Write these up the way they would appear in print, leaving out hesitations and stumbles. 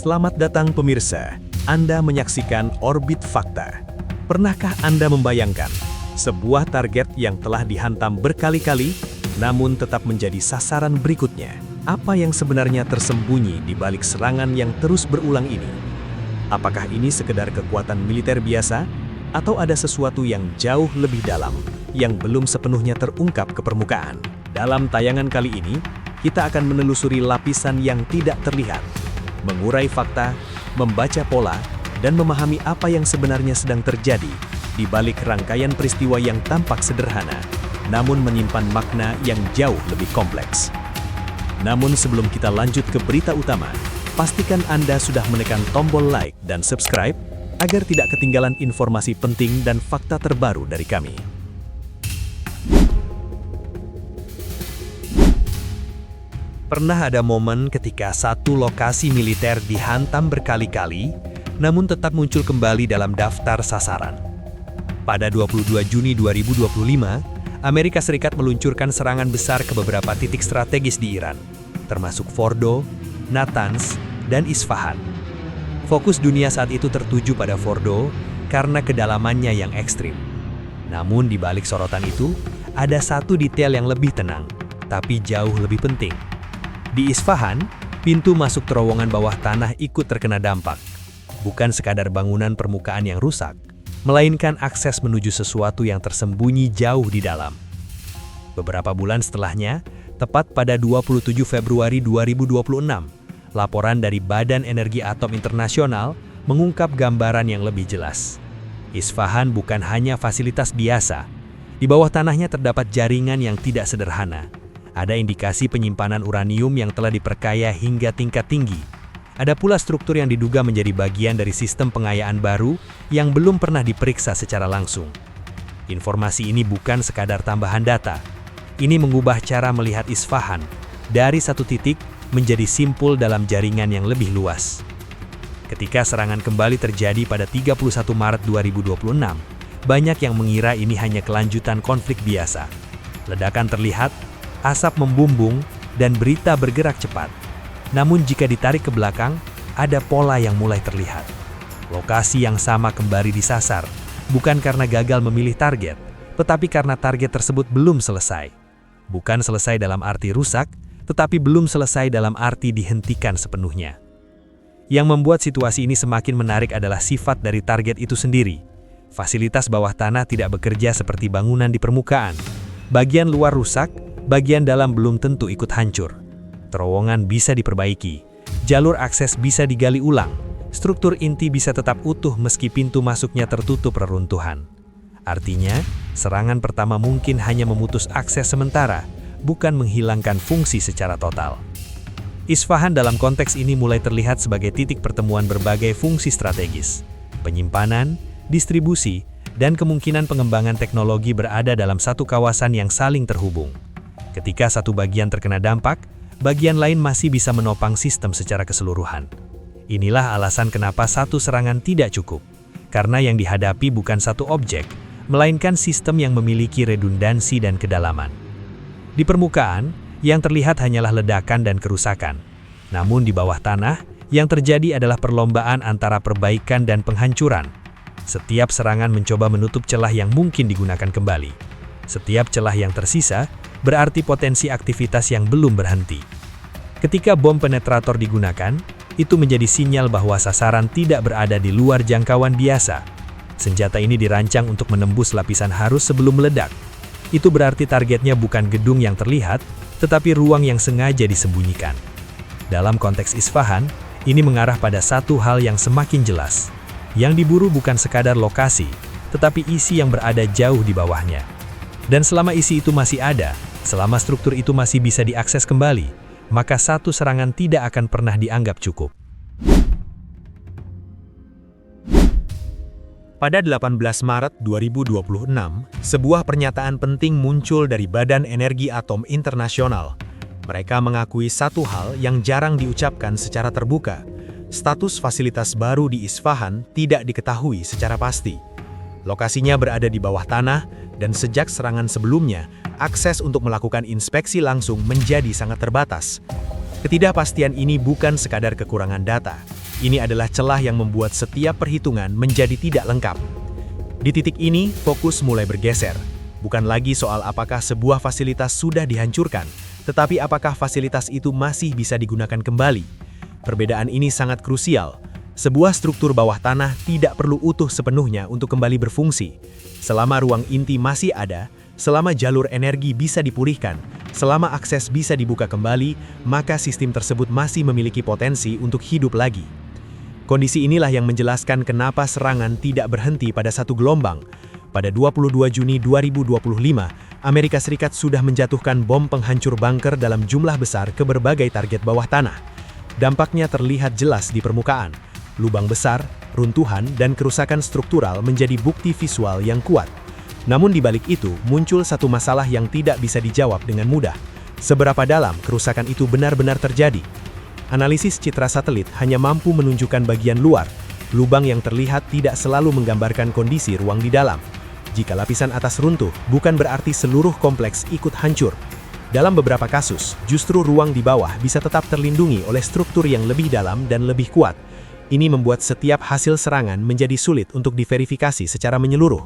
Selamat datang pemirsa, Anda menyaksikan Orbit Fakta. Pernahkah Anda membayangkan sebuah target yang telah dihantam berkali-kali, namun tetap menjadi sasaran berikutnya? Apa yang sebenarnya tersembunyi di balik serangan yang terus berulang ini? Apakah ini sekedar kekuatan militer biasa, atau ada sesuatu yang jauh lebih dalam, yang belum sepenuhnya terungkap ke permukaan? Dalam tayangan kali ini, kita akan menelusuri lapisan yang tidak terlihat, mengurai fakta, membaca pola, dan memahami apa yang sebenarnya sedang terjadi di balik rangkaian peristiwa yang tampak sederhana, namun menyimpan makna yang jauh lebih kompleks. Namun sebelum kita lanjut ke berita utama, pastikan Anda sudah menekan tombol like dan subscribe agar tidak ketinggalan informasi penting dan fakta terbaru dari kami. Pernah ada momen ketika satu lokasi militer dihantam berkali-kali, namun tetap muncul kembali dalam daftar sasaran. Pada 22 Juni 2025, Amerika Serikat meluncurkan serangan besar ke beberapa titik strategis di Iran, termasuk Fordo, Natanz, dan Isfahan. Fokus dunia saat itu tertuju pada Fordo karena kedalamannya yang ekstrim. Namun di balik sorotan itu, ada satu detail yang lebih tenang, tapi jauh lebih penting. Di Isfahan, pintu masuk terowongan bawah tanah ikut terkena dampak. Bukan sekadar bangunan permukaan yang rusak, melainkan akses menuju sesuatu yang tersembunyi jauh di dalam. Beberapa bulan setelahnya, tepat pada 27 Februari 2026, laporan dari Badan Energi Atom Internasional mengungkap gambaran yang lebih jelas. Isfahan bukan hanya fasilitas biasa. Di bawah tanahnya terdapat jaringan yang tidak sederhana. Ada indikasi penyimpanan uranium yang telah diperkaya hingga tingkat tinggi. Ada pula struktur yang diduga menjadi bagian dari sistem pengayaan baru yang belum pernah diperiksa secara langsung. Informasi ini bukan sekadar tambahan data. Ini mengubah cara melihat Isfahan dari satu titik menjadi simpul dalam jaringan yang lebih luas. Ketika serangan kembali terjadi pada 31 Maret 2026, banyak yang mengira ini hanya kelanjutan konflik biasa. Ledakan terlihat, asap membumbung, dan berita bergerak cepat. Namun jika ditarik ke belakang, ada pola yang mulai terlihat. Lokasi yang sama kembali disasar, bukan karena gagal memilih target, tetapi karena target tersebut belum selesai. Bukan selesai dalam arti rusak, tetapi belum selesai dalam arti dihentikan sepenuhnya. Yang membuat situasi ini semakin menarik adalah sifat dari target itu sendiri. Fasilitas bawah tanah tidak bekerja seperti bangunan di permukaan. Bagian luar rusak, bagian dalam belum tentu ikut hancur. Terowongan bisa diperbaiki, jalur akses bisa digali ulang, struktur inti bisa tetap utuh meski pintu masuknya tertutup reruntuhan. Artinya, serangan pertama mungkin hanya memutus akses sementara, bukan menghilangkan fungsi secara total. Isfahan dalam konteks ini mulai terlihat sebagai titik pertemuan berbagai fungsi strategis. Penyimpanan, distribusi, dan kemungkinan pengembangan teknologi berada dalam satu kawasan yang saling terhubung. Ketika satu bagian terkena dampak, bagian lain masih bisa menopang sistem secara keseluruhan. Inilah alasan kenapa satu serangan tidak cukup, karena yang dihadapi bukan satu objek, melainkan sistem yang memiliki redundansi dan kedalaman. Di permukaan, yang terlihat hanyalah ledakan dan kerusakan. Namun di bawah tanah, yang terjadi adalah perlombaan antara perbaikan dan penghancuran. Setiap serangan mencoba menutup celah yang mungkin digunakan kembali. Setiap celah yang tersisa berarti potensi aktivitas yang belum berhenti. Ketika bom penetrator digunakan, itu menjadi sinyal bahwa sasaran tidak berada di luar jangkauan biasa. Senjata ini dirancang untuk menembus lapisan harus sebelum meledak. Itu berarti targetnya bukan gedung yang terlihat, tetapi ruang yang sengaja disembunyikan. Dalam konteks Isfahan, ini mengarah pada satu hal yang semakin jelas. Yang diburu bukan sekadar lokasi, tetapi isi yang berada jauh di bawahnya. Dan selama isi itu masih ada, selama struktur itu masih bisa diakses kembali, maka satu serangan tidak akan pernah dianggap cukup. Pada 18 Maret 2026, sebuah pernyataan penting muncul dari Badan Energi Atom Internasional. Mereka mengakui satu hal yang jarang diucapkan secara terbuka. Status fasilitas baru di Isfahan tidak diketahui secara pasti. Lokasinya berada di bawah tanah, dan sejak serangan sebelumnya, akses untuk melakukan inspeksi langsung menjadi sangat terbatas. Ketidakpastian ini bukan sekadar kekurangan data, Ini adalah celah yang membuat setiap perhitungan menjadi tidak lengkap. Di titik ini, fokus mulai bergeser. Bukan lagi soal apakah sebuah fasilitas sudah dihancurkan, tetapi apakah fasilitas itu masih bisa digunakan kembali. Perbedaan ini sangat krusial. Sebuah struktur bawah tanah tidak perlu utuh sepenuhnya untuk kembali berfungsi. Selama ruang inti masih ada, selama jalur energi bisa dipulihkan, selama akses bisa dibuka kembali, maka sistem tersebut masih memiliki potensi untuk hidup lagi. Kondisi inilah yang menjelaskan kenapa serangan tidak berhenti pada satu gelombang. Pada 22 Juni 2025, Amerika Serikat sudah menjatuhkan bom penghancur bunker dalam jumlah besar ke berbagai target bawah tanah. Dampaknya terlihat jelas di permukaan. Lubang besar, runtuhan, dan kerusakan struktural menjadi bukti visual yang kuat. Namun di balik itu, muncul satu masalah yang tidak bisa dijawab dengan mudah. Seberapa dalam kerusakan itu benar-benar terjadi? Analisis citra satelit hanya mampu menunjukkan bagian luar. Lubang yang terlihat tidak selalu menggambarkan kondisi ruang di dalam. Jika lapisan atas runtuh, bukan berarti seluruh kompleks ikut hancur. Dalam beberapa kasus, justru ruang di bawah bisa tetap terlindungi oleh struktur yang lebih dalam dan lebih kuat. Ini membuat setiap hasil serangan menjadi sulit untuk diverifikasi secara menyeluruh.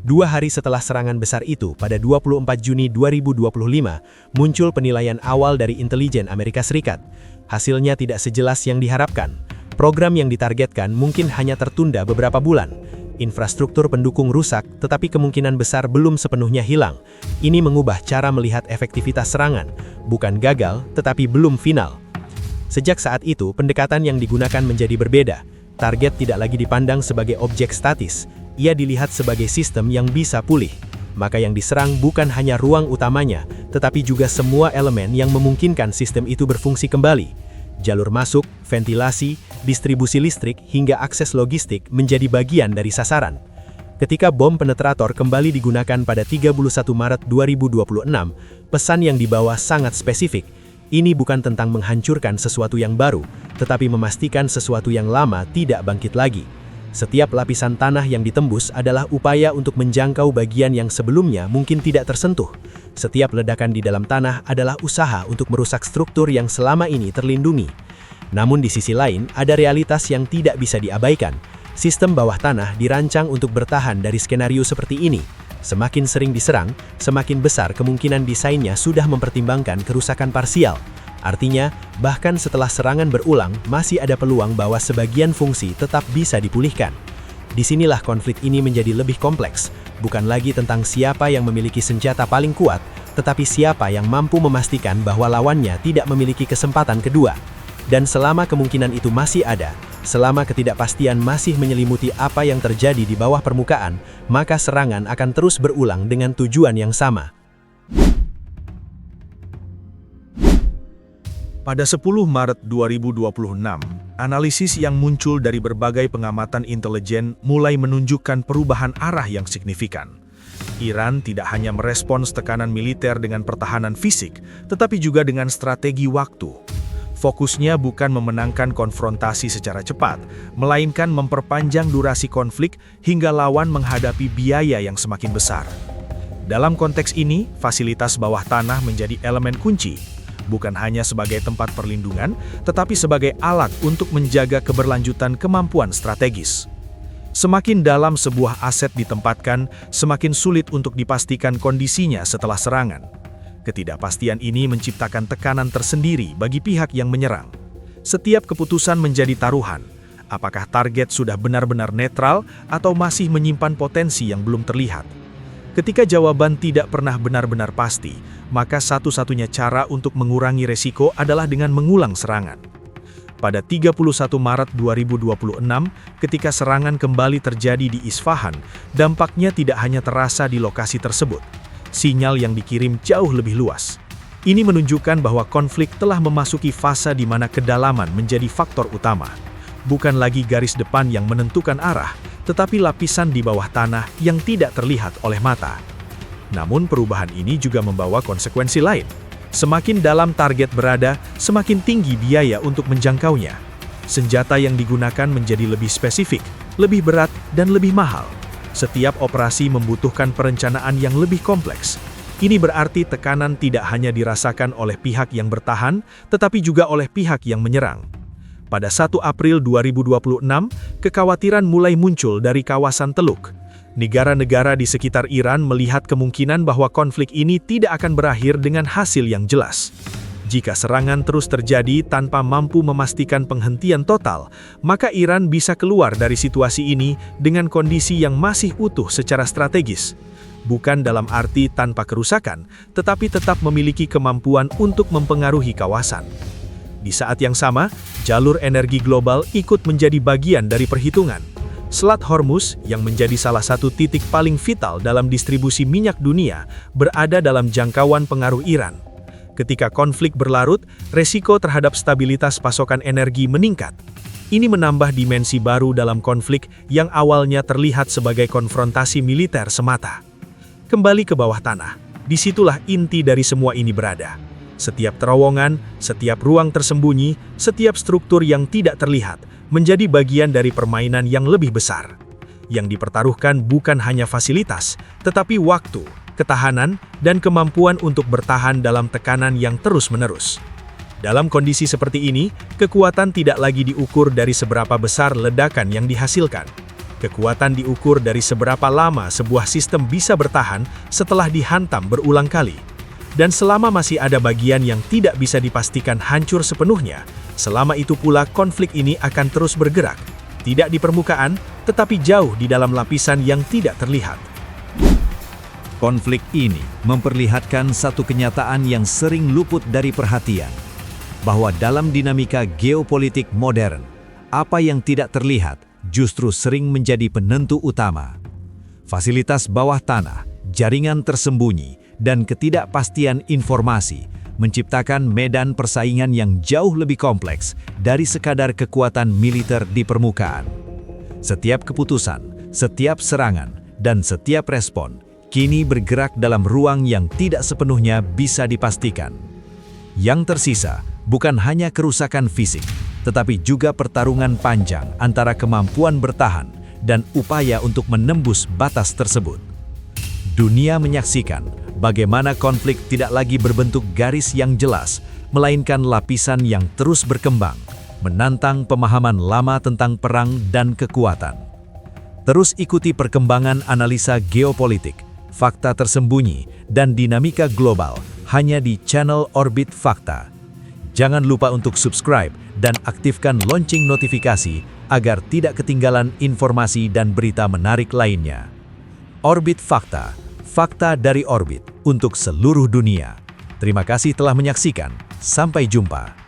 2 hari setelah serangan besar itu, pada 24 Juni 2025, muncul penilaian awal dari intelijen Amerika Serikat. Hasilnya tidak sejelas yang diharapkan. Program yang ditargetkan mungkin hanya tertunda beberapa bulan. Infrastruktur pendukung rusak, tetapi kemungkinan besar belum sepenuhnya hilang. Ini mengubah cara melihat efektivitas serangan. Bukan gagal, tetapi belum final. Sejak saat itu, pendekatan yang digunakan menjadi berbeda. Target tidak lagi dipandang sebagai objek statis. Ia dilihat sebagai sistem yang bisa pulih. Maka yang diserang bukan hanya ruang utamanya, tetapi juga semua elemen yang memungkinkan sistem itu berfungsi kembali. Jalur masuk, ventilasi, distribusi listrik, hingga akses logistik menjadi bagian dari sasaran. Ketika bom penetrator kembali digunakan pada 31 Maret 2026, pesan yang dibawa sangat spesifik. Ini bukan tentang menghancurkan sesuatu yang baru, tetapi memastikan sesuatu yang lama tidak bangkit lagi. Setiap lapisan tanah yang ditembus adalah upaya untuk menjangkau bagian yang sebelumnya mungkin tidak tersentuh. Setiap ledakan di dalam tanah adalah usaha untuk merusak struktur yang selama ini terlindungi. Namun di sisi lain, ada realitas yang tidak bisa diabaikan. Sistem bawah tanah dirancang untuk bertahan dari skenario seperti ini. Semakin sering diserang, semakin besar kemungkinan desainnya sudah mempertimbangkan kerusakan parsial. Artinya, bahkan setelah serangan berulang, masih ada peluang bahwa sebagian fungsi tetap bisa dipulihkan. Disinilah konflik ini menjadi lebih kompleks, bukan lagi tentang siapa yang memiliki senjata paling kuat, tetapi siapa yang mampu memastikan bahwa lawannya tidak memiliki kesempatan kedua. Dan selama kemungkinan itu masih ada, selama ketidakpastian masih menyelimuti apa yang terjadi di bawah permukaan, maka serangan akan terus berulang dengan tujuan yang sama. Pada 10 Maret 2026, analisis yang muncul dari berbagai pengamatan intelijen mulai menunjukkan perubahan arah yang signifikan. Iran tidak hanya merespons tekanan militer dengan pertahanan fisik, tetapi juga dengan strategi waktu. Fokusnya bukan memenangkan konfrontasi secara cepat, melainkan memperpanjang durasi konflik hingga lawan menghadapi biaya yang semakin besar. Dalam konteks ini, fasilitas bawah tanah menjadi elemen kunci. Bukan hanya sebagai tempat perlindungan, tetapi sebagai alat untuk menjaga keberlanjutan kemampuan strategis. Semakin dalam sebuah aset ditempatkan, semakin sulit untuk dipastikan kondisinya setelah serangan. Ketidakpastian ini menciptakan tekanan tersendiri bagi pihak yang menyerang. Setiap keputusan menjadi taruhan. Apakah target sudah benar-benar netral atau masih menyimpan potensi yang belum terlihat? Ketika jawaban tidak pernah benar-benar pasti, maka satu-satunya cara untuk mengurangi resiko adalah dengan mengulang serangan. Pada 31 Maret 2026, ketika serangan kembali terjadi di Isfahan, dampaknya tidak hanya terasa di lokasi tersebut. Sinyal yang dikirim jauh lebih luas. Ini menunjukkan bahwa konflik telah memasuki fase di mana kedalaman menjadi faktor utama. Bukan lagi garis depan yang menentukan arah, tetapi lapisan di bawah tanah yang tidak terlihat oleh mata. Namun perubahan ini juga membawa konsekuensi lain. Semakin dalam target berada, semakin tinggi biaya untuk menjangkaunya. Senjata yang digunakan menjadi lebih spesifik, lebih berat, dan lebih mahal. Setiap operasi membutuhkan perencanaan yang lebih kompleks. Ini berarti tekanan tidak hanya dirasakan oleh pihak yang bertahan, tetapi juga oleh pihak yang menyerang. Pada 1 April 2026, kekhawatiran mulai muncul dari kawasan Teluk. Negara-negara di sekitar Iran melihat kemungkinan bahwa konflik ini tidak akan berakhir dengan hasil yang jelas. Jika serangan terus terjadi tanpa mampu memastikan penghentian total, maka Iran bisa keluar dari situasi ini dengan kondisi yang masih utuh secara strategis. Bukan dalam arti tanpa kerusakan, tetapi tetap memiliki kemampuan untuk mempengaruhi kawasan. Di saat yang sama, jalur energi global ikut menjadi bagian dari perhitungan. Selat Hormuz, yang menjadi salah satu titik paling vital dalam distribusi minyak dunia, berada dalam jangkauan pengaruh Iran. Ketika konflik berlarut, resiko terhadap stabilitas pasokan energi meningkat. Ini menambah dimensi baru dalam konflik yang awalnya terlihat sebagai konfrontasi militer semata. Kembali ke bawah tanah, disitulah inti dari semua ini berada. Setiap terowongan, setiap ruang tersembunyi, setiap struktur yang tidak terlihat, menjadi bagian dari permainan yang lebih besar. Yang dipertaruhkan bukan hanya fasilitas, tetapi waktu, ketahanan, dan kemampuan untuk bertahan dalam tekanan yang terus-menerus. Dalam kondisi seperti ini, kekuatan tidak lagi diukur dari seberapa besar ledakan yang dihasilkan. Kekuatan diukur dari seberapa lama sebuah sistem bisa bertahan setelah dihantam berulang kali. Dan selama masih ada bagian yang tidak bisa dipastikan hancur sepenuhnya, selama itu pula konflik ini akan terus bergerak. Tidak di permukaan, tetapi jauh di dalam lapisan yang tidak terlihat. Konflik ini memperlihatkan satu kenyataan yang sering luput dari perhatian, bahwa dalam dinamika geopolitik modern, apa yang tidak terlihat justru sering menjadi penentu utama. Fasilitas bawah tanah, jaringan tersembunyi, dan ketidakpastian informasi menciptakan medan persaingan yang jauh lebih kompleks dari sekadar kekuatan militer di permukaan. Setiap keputusan, setiap serangan, dan setiap respon kini bergerak dalam ruang yang tidak sepenuhnya bisa dipastikan. Yang tersisa bukan hanya kerusakan fisik, tetapi juga pertarungan panjang antara kemampuan bertahan dan upaya untuk menembus batas tersebut. Dunia menyaksikan bagaimana konflik tidak lagi berbentuk garis yang jelas, melainkan lapisan yang terus berkembang, menantang pemahaman lama tentang perang dan kekuatan. Terus ikuti perkembangan analisa geopolitik, fakta tersembunyi, dan dinamika global hanya di channel Orbit Fakta. Jangan lupa untuk subscribe dan aktifkan lonceng notifikasi agar tidak ketinggalan informasi dan berita menarik lainnya. Orbit Fakta, fakta dari orbit untuk seluruh dunia. Terima kasih telah menyaksikan. Sampai jumpa.